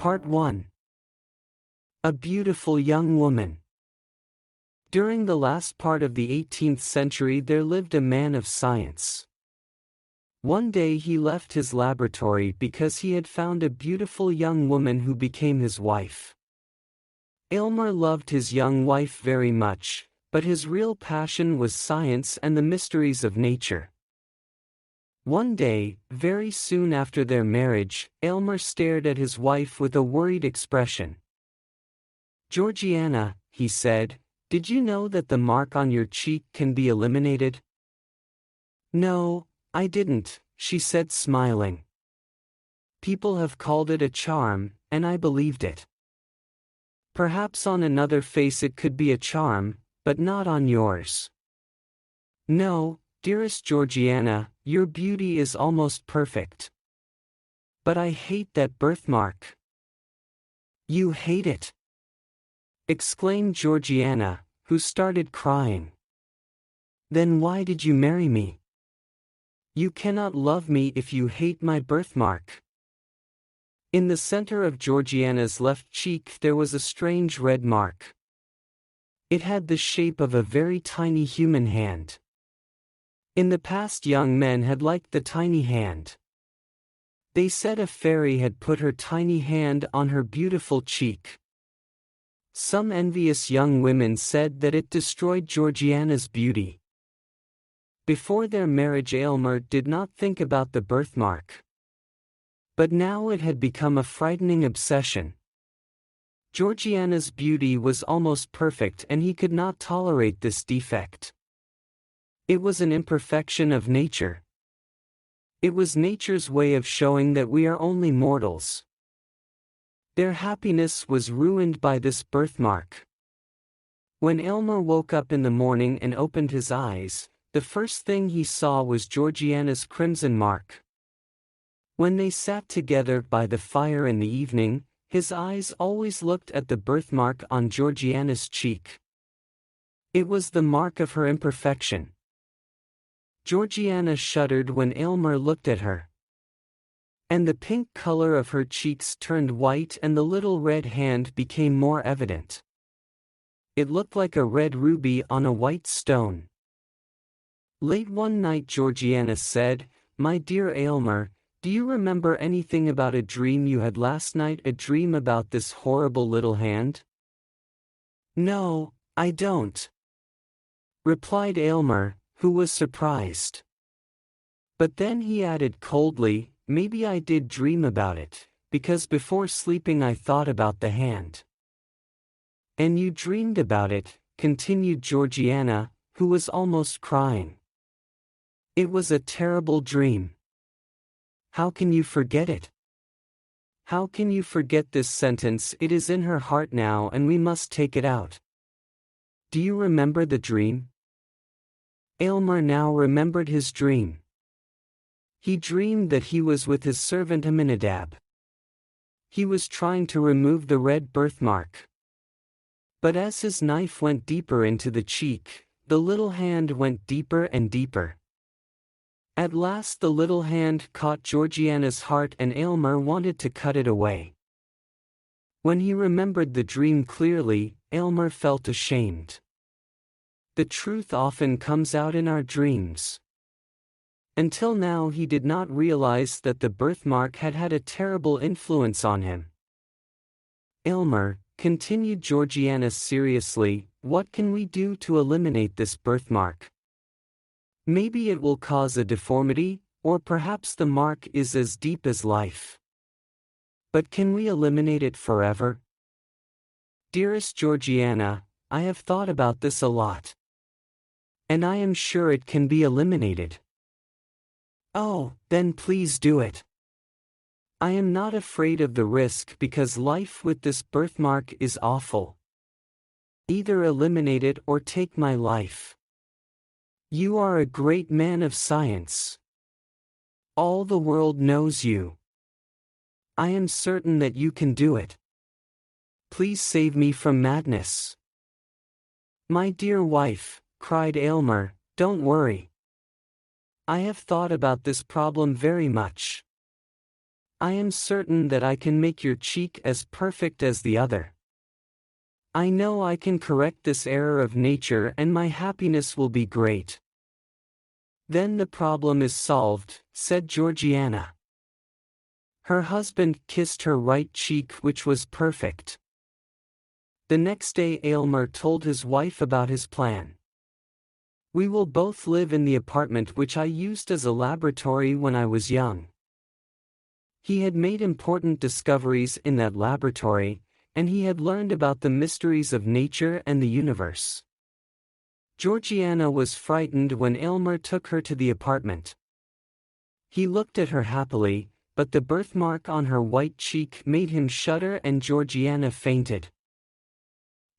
Part 1. A beautiful young woman. During the last part of the 18th century there lived a man of science. One day he left his laboratory because he had found a beautiful young woman who became his wife. Aylmer loved his young wife very much, but his real passion was science and the mysteries of nature. One day, very soon after their marriage, Aylmer stared at his wife with a worried expression. "Georgiana," he said, "did you know that the mark on your cheek can be eliminated?" "No, I didn't," she said smiling. "People have called it a charm, and I believed it. Perhaps on another face it could be a charm, but not on yours. No, dearest Georgiana, your beauty is almost perfect. But I hate that birthmark." "You hate it?" exclaimed Georgiana, who started crying. "Then why did you marry me? You cannot love me if you hate my birthmark." In the center of Georgiana's left cheek there was a strange red mark. It had the shape of a very tiny human hand. In the past young men had liked the tiny hand. They said a fairy had put her tiny hand on her beautiful cheek. Some envious young women said that it destroyed Georgiana's beauty. Before their marriage Aylmer did not think about the birthmark. But now it had become a frightening obsession. Georgiana's beauty was almost perfect and he could not tolerate this defect. It was an imperfection of nature. It was nature's way of showing that we are only mortals. Their happiness was ruined by this birthmark. When Aylmer woke up in the morning and opened his eyes, the first thing he saw was Georgiana's crimson mark. When they sat together by the fire in the evening, his eyes always looked at the birthmark on Georgiana's cheek. It was the mark of her imperfection. Georgiana shuddered when Aylmer looked at her. And the pink color of her cheeks turned white and the little red hand became more evident. It looked like a red ruby on a white stone. Late one night Georgiana said, "My dear Aylmer, do you remember anything about a dream you had last night, a dream about this horrible little hand?" "No, I don't," replied Aylmer, who was surprised. But then he added coldly, "Maybe I did dream about it, because before sleeping I thought about the hand." "And you dreamed about it," continued Georgiana, who was almost crying. "It was a terrible dream. How can you forget it? How can you forget this sentence? It is in her heart now and we must take it out. Do you remember the dream?" Aylmer now remembered his dream. He dreamed that he was with his servant Aminadab. He was trying to remove the red birthmark. But as his knife went deeper into the cheek, the little hand went deeper and deeper. At last the little hand caught Georgiana's heart and Aylmer wanted to cut it away. When he remembered the dream clearly, Aylmer felt ashamed. The truth often comes out in our dreams. Until now he did not realize that the birthmark had had a terrible influence on him. "Aylmer," continued Georgiana seriously, "what can we do to eliminate this birthmark? Maybe it will cause a deformity, or perhaps the mark is as deep as life. But can we eliminate it forever?" "Dearest Georgiana, I have thought about this a lot. And I am sure it can be eliminated." "Oh, then please do it. I am not afraid of the risk because life with this birthmark is awful. Either eliminate it or take my life. You are a great man of science. All the world knows you. I am certain that you can do it. Please save me from madness." "My dear wife," cried Aylmer, "don't worry. I have thought about this problem very much. I am certain that I can make your cheek as perfect as the other. I know I can correct this error of nature and my happiness will be great. Then the problem is solved, said Georgiana. Her husband kissed her right cheek, which was perfect. The next day Aylmer told his wife about his plan. We will both live in the apartment which I used as a laboratory when I was young. He had made important discoveries in that laboratory, and he had learned about the mysteries of nature and the universe. Georgiana was frightened when Aylmer took her to the apartment. He looked at her happily, but the birthmark on her white cheek made him shudder and Georgiana fainted.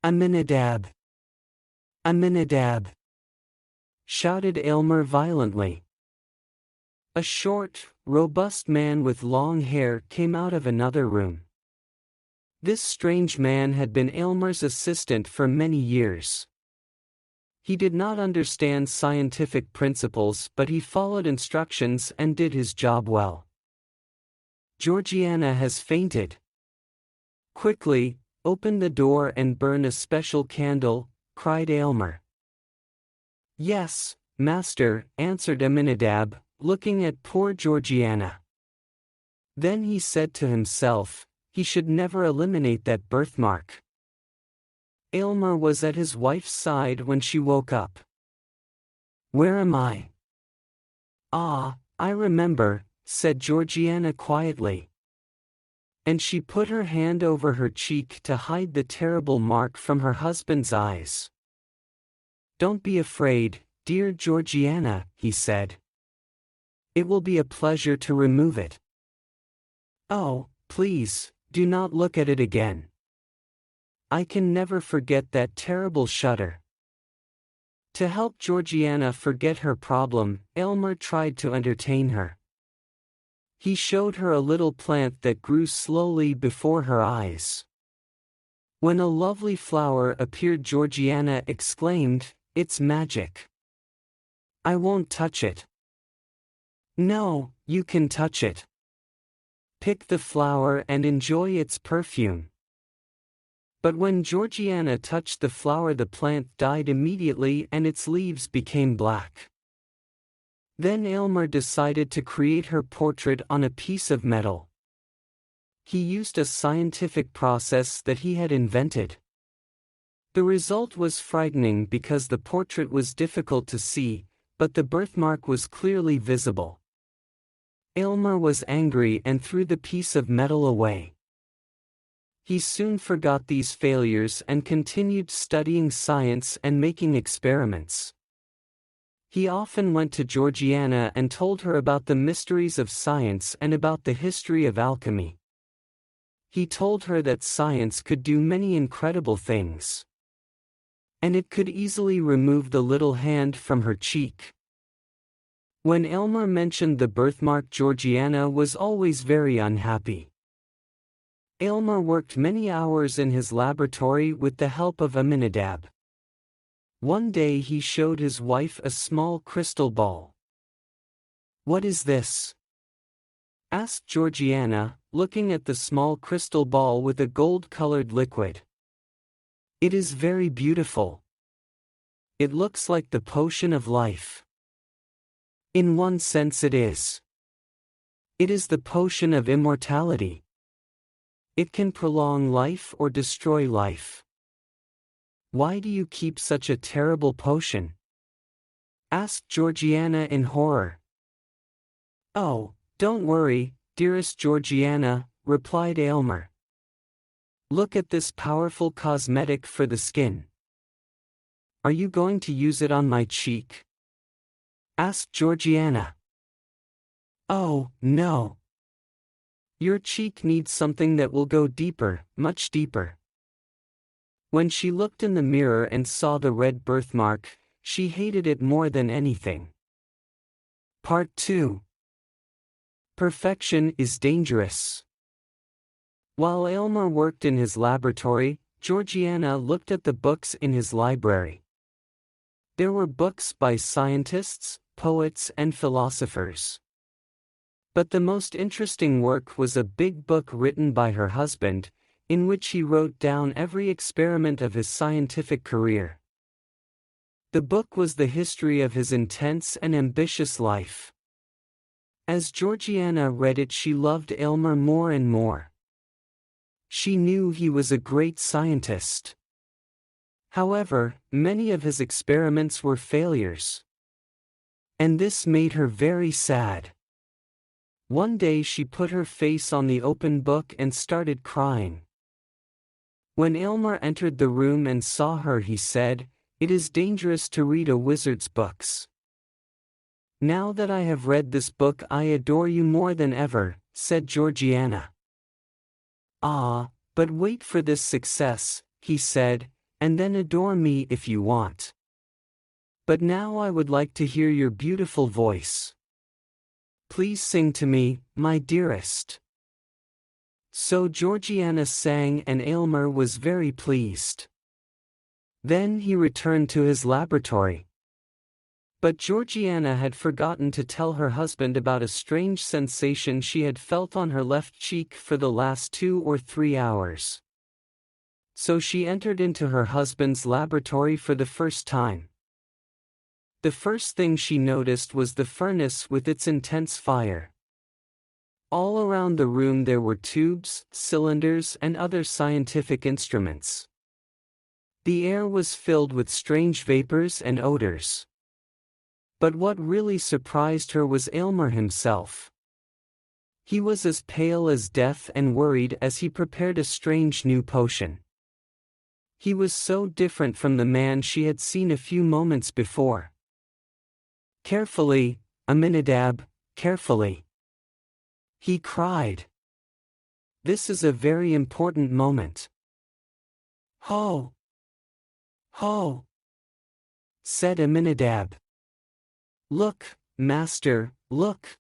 Aminadab! Aminadab! Shouted Aylmer violently. A short, robust man with long hair came out of another room. This strange man had been Aylmer's assistant for many years. He did not understand scientific principles, but he followed instructions and did his job well. Georgiana has fainted. Quickly, open the door and burn a special candle, cried Aylmer. Yes, master, answered Aminadab, looking at poor Georgiana. Then he said to himself, he should never eliminate that birthmark. Aylmer was at his wife's side when she woke up. Where am I? Ah, I remember, said Georgiana quietly. And she put her hand over her cheek to hide the terrible mark from her husband's eyes. Don't be afraid, dear Georgiana, he said. It will be a pleasure to remove it. Oh, please, do not look at it again. I can never forget that terrible shudder. To help Georgiana forget her problem, Aylmer tried to entertain her. He showed her a little plant that grew slowly before her eyes. When a lovely flower appeared, Georgiana exclaimed, "It's magic. I won't touch it." No, you can touch it. Pick the flower and enjoy its perfume. But when Georgiana touched the flower, the plant died immediately and its leaves became black. Then Aylmer decided to create her portrait on a piece of metal. He used a scientific process that he had invented. The result was frightening because the portrait was difficult to see, but the birthmark was clearly visible. Aylmer was angry and threw the piece of metal away. He soon forgot these failures and continued studying science and making experiments. He often went to Georgiana and told her about the mysteries of science and about the history of alchemy. He told her that science could do many incredible things. And it could easily remove the little hand from her cheek. When Aylmer mentioned the birthmark, Georgiana was always very unhappy. Aylmer worked many hours in his laboratory with the help of Aminadab. One day he showed his wife a small crystal ball. "What is this?" asked Georgiana, looking at the small crystal ball with a gold-colored liquid. "It is very beautiful. It looks like the potion of life." "In one sense it is. It is the potion of immortality. It can prolong life or destroy life." "Why do you keep such a terrible potion?" asked Georgiana in horror. "Oh, don't worry, dearest Georgiana," replied Aylmer. "Look at this powerful cosmetic for the skin." "Are you going to use it on my cheek?" asked Georgiana. "Oh, no. Your cheek needs something that will go deeper, much deeper." When she looked in the mirror and saw the red birthmark, she hated it more than anything. Part 2. Perfection is dangerous. While Aylmer worked in his laboratory, Georgiana looked at the books in his library. There were books by scientists, poets, and philosophers. But the most interesting work was a big book written by her husband, in which he wrote down every experiment of his scientific career. The book was the history of his intense and ambitious life. As Georgiana read it, she loved Aylmer more and more. She knew he was a great scientist. However, many of his experiments were failures. And this made her very sad. One day she put her face on the open book and started crying. When Aylmer entered the room and saw her, he said, "It is dangerous to read a wizard's books. Now that I have read this book, I adore you more than ever," said Georgiana. "Ah, but wait for this success," he said, "and then adore me if you want. But now I would like to hear your beautiful voice. Please sing to me, my dearest." So Georgiana sang and Aylmer was very pleased. Then he returned to his laboratory. But Georgiana had forgotten to tell her husband about a strange sensation she had felt on her left cheek for the last 2 or 3 hours. So she entered into her husband's laboratory for the first time. The first thing she noticed was the furnace with its intense fire. All around the room there were tubes, cylinders, and other scientific instruments. The air was filled with strange vapors and odors. But what really surprised her was Aylmer himself. He was as pale as death and worried as he prepared a strange new potion. He was so different from the man she had seen a few moments before. "Carefully, Aminadab, carefully," he cried. "This is a very important moment." "Ho! Ho!" said Aminadab. "Look, master, look."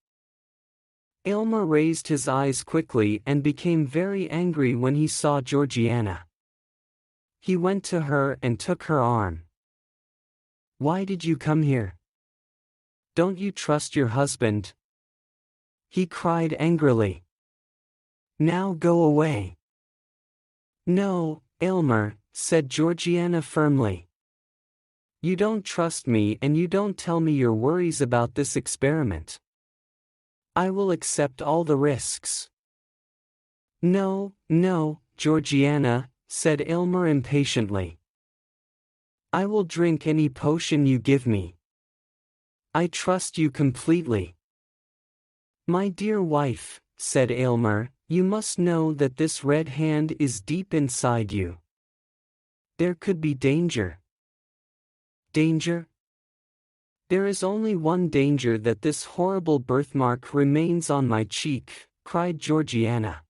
Aylmer raised his eyes quickly and became very angry when he saw Georgiana. He went to her and took her arm. "Why did you come here? Don't you trust your husband?" he cried angrily. "Now go away." "No, Aylmer," said Georgiana firmly. "You don't trust me and you don't tell me your worries about this experiment. I will accept all the risks." "No, no, Georgiana," said Aylmer impatiently. "I will drink any potion you give me. I trust you completely." "My dear wife," said Aylmer, "you must know that this red hand is deep inside you. There could be danger." "Danger? There is only one danger, that this horrible birthmark remains on my cheek," cried Georgiana.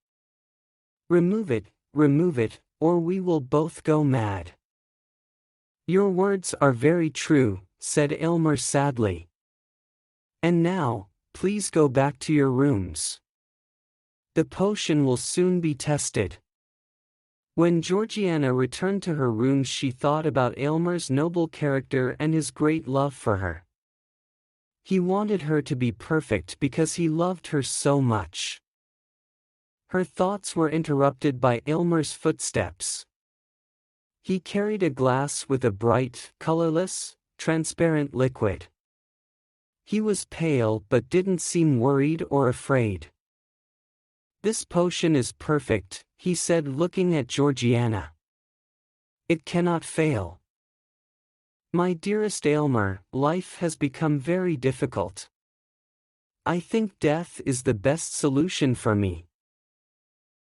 remove it, or we will both go mad." "Your words are very true," said Aylmer sadly. "And now, please go back to your rooms. The potion will soon be tested." When Georgiana returned to her rooms, she thought about Aylmer's noble character and his great love for her. He wanted her to be perfect because he loved her so much. Her thoughts were interrupted by Aylmer's footsteps. He carried a glass with a bright, colorless, transparent liquid. He was pale but didn't seem worried or afraid. "This potion is perfect," he said, looking at Georgiana. "It cannot fail. My dearest Aylmer, life has become very difficult. I think death is the best solution for me."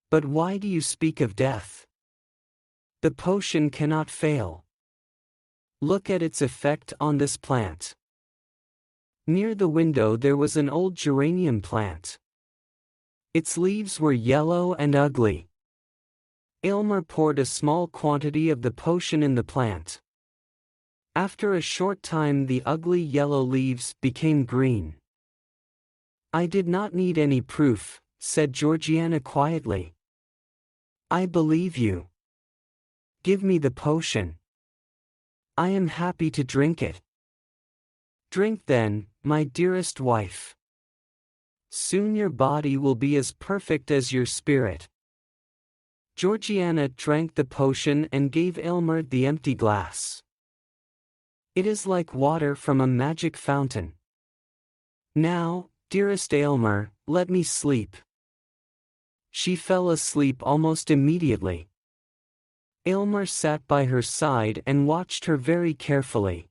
"But why do you speak of death? The potion cannot fail. Look at its effect on this plant." Near the window there was an old geranium plant. Its leaves were yellow and ugly. Aylmer poured a small quantity of the potion in the plant. After a short time the ugly yellow leaves became green. "I did not need any proof," said Georgiana quietly. "I believe you. Give me the potion. I am happy to drink it." "Drink then, my dearest wife." Soon your body will be as perfect as your spirit. Georgiana drank the potion and gave Aylmer the empty glass. It is like water from a magic fountain. Now, dearest Aylmer, let me sleep. She fell asleep almost immediately. Aylmer sat by her side and watched her very carefully.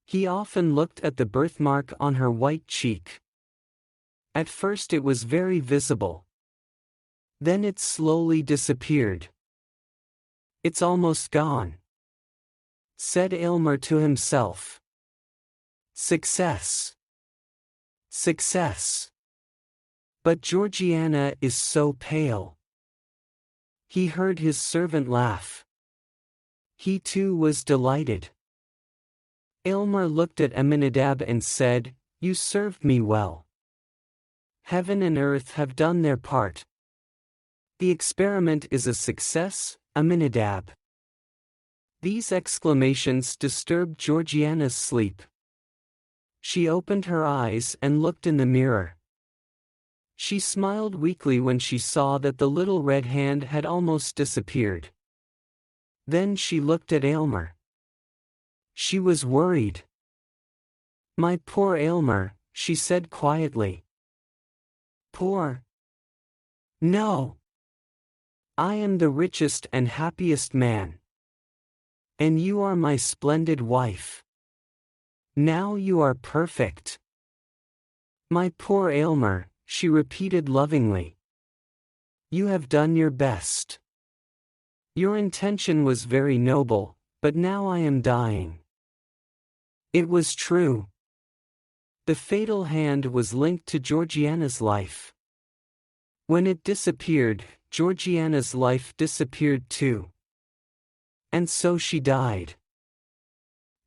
He often looked at the birthmark on her white cheek. At first it was very visible. Then it slowly disappeared. "It's almost gone," said Aylmer to himself. "Success. Success. But Georgiana is so pale." He heard his servant laugh. He too was delighted. Aylmer looked at Aminadab and said, "You served me well. Heaven and earth have done their part. The experiment is a success, Aminadab." These exclamations disturbed Georgiana's sleep. She opened her eyes and looked in the mirror. She smiled weakly when she saw that the little red hand had almost disappeared. Then she looked at Aylmer. She was worried. "My poor Aylmer," she said quietly. "Poor? No. I am the richest and happiest man. And you are my splendid wife. Now you are perfect." "My poor Aylmer," she repeated lovingly. "You have done your best. Your intention was very noble, but now I am dying." It was true. The fatal hand was linked to Georgiana's life. When it disappeared, Georgiana's life disappeared too. And so she died.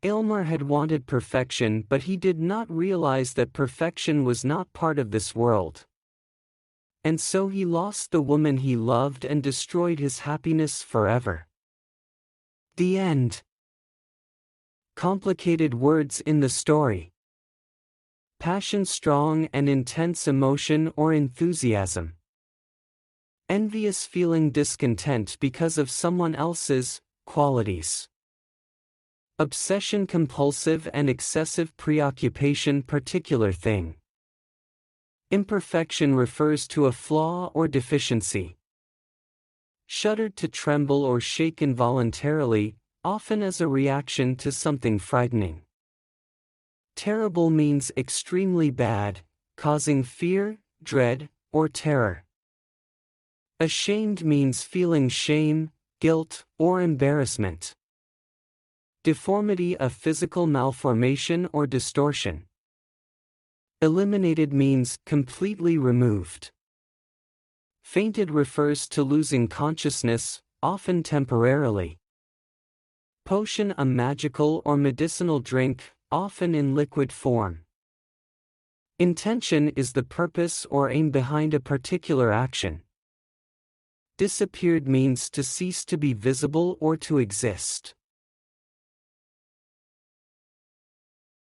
Aylmer had wanted perfection, but he did not realize that perfection was not part of this world. And so he lost the woman he loved and destroyed his happiness forever. The end. Complicated words in the story. Passion, strong and intense emotion or enthusiasm. Envious feeling, discontent because of someone else's qualities. Obsession, compulsive and excessive preoccupation, particular thing. Imperfection refers to a flaw or deficiency. Shuddered, to tremble or shake involuntarily, often as a reaction to something frightening. Terrible means extremely bad, causing fear, dread, or terror. Ashamed means feeling shame, guilt, or embarrassment. Deformity, a physical malformation or distortion. Eliminated means completely removed. Fainted refers to losing consciousness, often temporarily. Potion, a magical or medicinal drink, often in liquid form. Intention is the purpose or aim behind a particular action. Disappeared means to cease to be visible or to exist.